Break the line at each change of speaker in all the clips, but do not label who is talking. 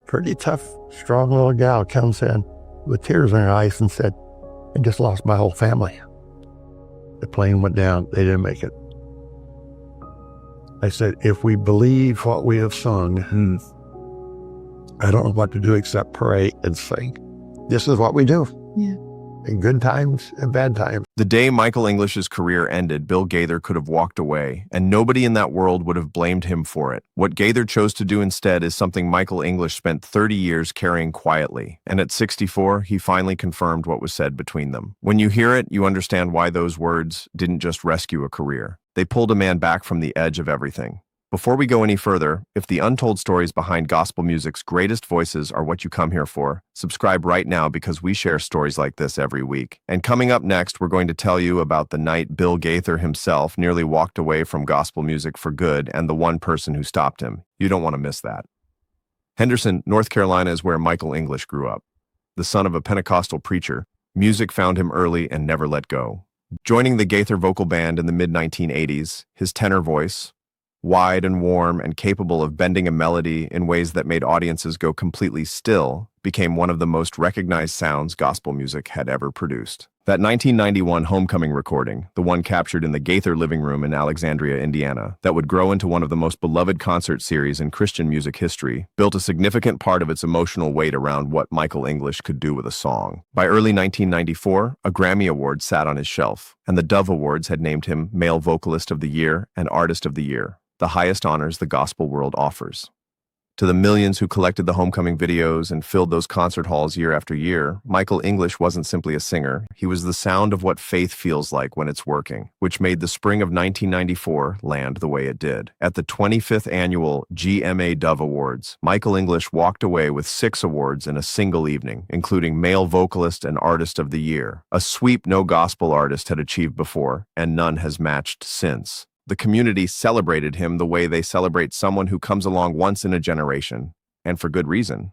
pretty tough, strong little gal comes in with tears in her eyes and said, I just lost my whole family. The plane went down. They didn't make it. I said, if we believe what we have sung, I don't know what to do except pray and sing. This is what we do.
Yeah.
In good times and bad times.
The day Michael English's career ended, Bill Gaither could have walked away, and nobody in that world would have blamed him for it. What Gaither chose to do instead is something Michael English spent 30 years carrying quietly, and at 64, he finally confirmed what was said between them. When you hear it, you understand why those words didn't just rescue a career. They pulled a man back from the edge of everything. Before we go any further, if the untold stories behind gospel music's greatest voices are what you come here for, subscribe right now because we share stories like this every week. And coming up next, we're going to tell you about the night Bill Gaither himself nearly walked away from gospel music for good and the one person who stopped him. You don't want to miss that. Henderson, North Carolina is where Michael English grew up. The son of a Pentecostal preacher, music found him early and never let go. Joining the Gaither Vocal Band in the mid-1980s, his tenor voice, wide and warm and capable of bending a melody in ways that made audiences go completely still, became one of the most recognized sounds gospel music had ever produced. That 1991 Homecoming recording, the one captured in the Gaither living room in Alexandria, Indiana, that would grow into one of the most beloved concert series in Christian music history, built a significant part of its emotional weight around what Michael English could do with a song. By early 1994, a Grammy Award sat on his shelf, and the Dove Awards had named him Male Vocalist of the Year and Artist of the Year, the highest honors the gospel world offers. To the millions who collected the Homecoming videos and filled those concert halls year after year, Michael English wasn't simply a singer. He was the sound of what faith feels like when it's working, which made the spring of 1994 land the way it did. At the 25th annual GMA Dove Awards, Michael English walked away with 6 awards in a single evening, including Male Vocalist and Artist of the Year, a sweep no gospel artist had achieved before, and none has matched since. The community celebrated him the way they celebrate someone who comes along once in a generation, and for good reason.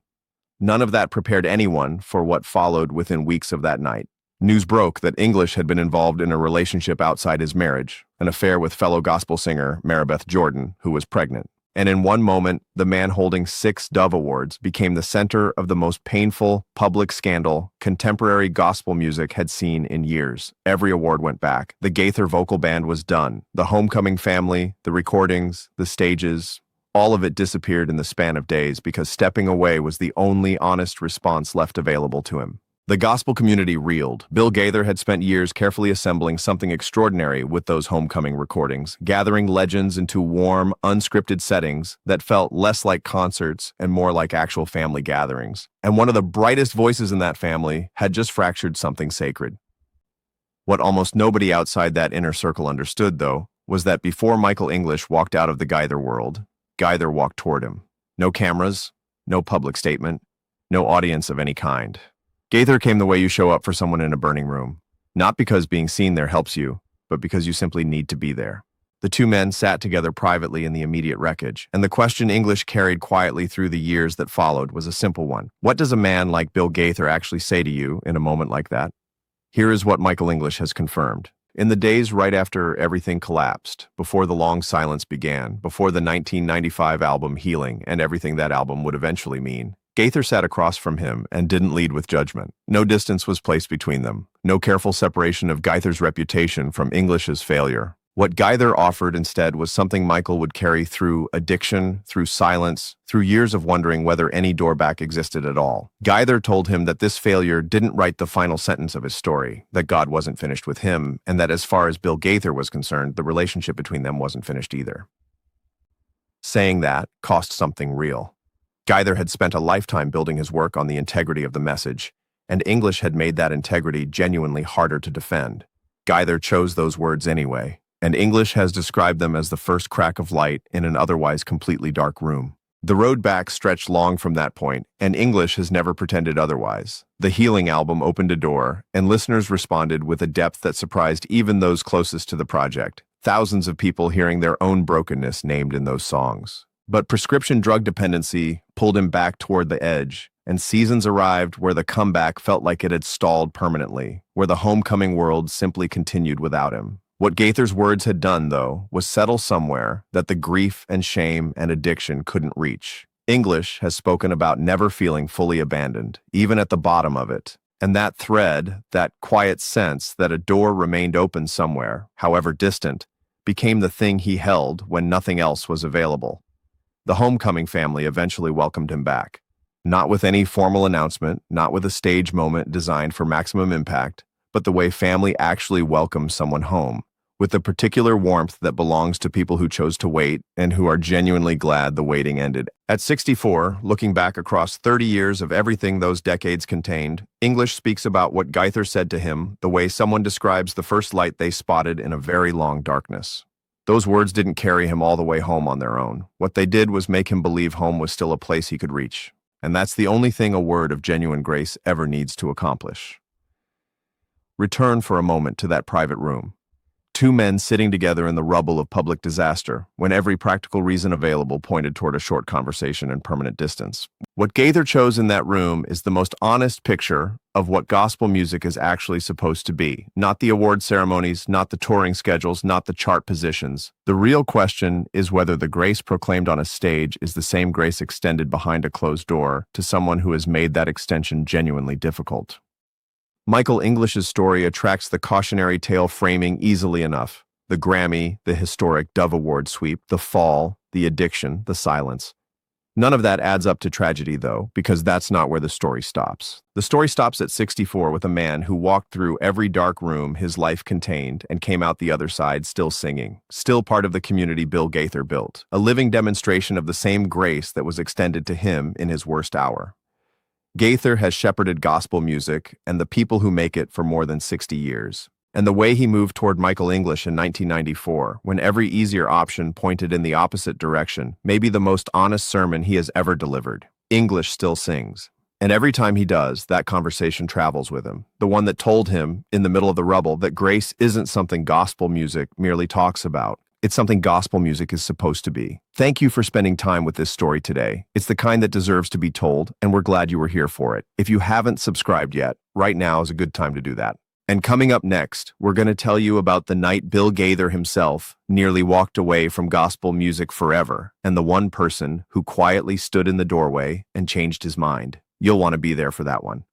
None of that prepared anyone for what followed within weeks of that night. News broke that English had been involved in a relationship outside his marriage, an affair with fellow gospel singer Maribeth Jordan, who was pregnant. And in one moment, the man holding 6 Dove Awards became the center of the most painful public scandal contemporary gospel music had seen in years. Every award went back. The Gaither Vocal Band was done. The Homecoming family, the recordings, the stages, all of it disappeared in the span of days because stepping away was the only honest response left available to him. The gospel community reeled. Bill Gaither had spent years carefully assembling something extraordinary with those Homecoming recordings, gathering legends into warm, unscripted settings that felt less like concerts and more like actual family gatherings. And one of the brightest voices in that family had just fractured something sacred. What almost nobody outside that inner circle understood, though, was that before Michael English walked out of the Gaither world, Gaither walked toward him. No cameras, no public statement, no audience of any kind. Gaither came the way you show up for someone in a burning room, not because being seen there helps you, but because you simply need to be there. The two men sat together privately in the immediate wreckage, and the question English carried quietly through the years that followed was a simple one. What does a man like Bill Gaither actually say to you in a moment like that? Here is what Michael English has confirmed. In the days right after everything collapsed, before the long silence began, before the 1995 album Healing and everything that album would eventually mean, Gaither sat across from him and didn't lead with judgment. No distance was placed between them. No careful separation of Gaither's reputation from English's failure. What Gaither offered instead was something Michael would carry through addiction, through silence, through years of wondering whether any door back existed at all. Gaither told him that this failure didn't write the final sentence of his story, that God wasn't finished with him, and that as far as Bill Gaither was concerned, the relationship between them wasn't finished either. Saying that cost something real. Gaither had spent a lifetime building his work on the integrity of the message, and English had made that integrity genuinely harder to defend. Gaither chose those words anyway, and English has described them as the first crack of light in an otherwise completely dark room. The road back stretched long from that point, and English has never pretended otherwise. The Healing album opened a door, and listeners responded with a depth that surprised even those closest to the project. Thousands of people hearing their own brokenness named in those songs. But prescription drug dependency pulled him back toward the edge, and seasons arrived where the comeback felt like it had stalled permanently, where the homecoming world simply continued without him. What Gaither's words had done, though, was settle somewhere that the grief and shame and addiction couldn't reach. English has spoken about never feeling fully abandoned, even at the bottom of it. And that thread, that quiet sense that a door remained open somewhere, however distant, became the thing he held when nothing else was available. The Homecoming family eventually welcomed him back. Not with any formal announcement, not with a stage moment designed for maximum impact, but the way family actually welcomes someone home, with the particular warmth that belongs to people who chose to wait and who are genuinely glad the waiting ended. At 64, looking back across 30 years of everything those decades contained, English speaks about what Gaither said to him the way someone describes the first light they spotted in a very long darkness. Those words didn't carry him all the way home on their own. What they did was make him believe home was still a place he could reach. And that's the only thing a word of genuine grace ever needs to accomplish. Return for a moment to that private room. Two men sitting together in the rubble of public disaster, when every practical reason available pointed toward a short conversation and permanent distance. What Gaither chose in that room is the most honest picture of what gospel music is actually supposed to be. Not the award ceremonies, not the touring schedules, not the chart positions. The real question is whether the grace proclaimed on a stage is the same grace extended behind a closed door to someone who has made that extension genuinely difficult. Michael English's story attracts the cautionary tale framing easily enough. The Grammy, the historic Dove Award sweep, the fall, the addiction, the silence. None of that adds up to tragedy, though, because that's not where the story stops. The story stops at 64 with a man who walked through every dark room his life contained and came out the other side still singing, still part of the community Bill Gaither built, a living demonstration of the same grace that was extended to him in his worst hour. Gaither has shepherded gospel music and the people who make it for more than 60 years. And the way he moved toward Michael English in 1994, when every easier option pointed in the opposite direction, may be the most honest sermon he has ever delivered. English still sings. And every time he does, that conversation travels with him. The one that told him, in the middle of the rubble, that grace isn't something gospel music merely talks about. It's something gospel music is supposed to be. Thank you for spending time with this story today. It's the kind that deserves to be told, and we're glad you were here for it. If you haven't subscribed yet, right now is a good time to do that. And coming up next, we're going to tell you about the night Bill Gaither himself nearly walked away from gospel music forever, and the one person who quietly stood in the doorway and changed his mind. You'll want to be there for that one.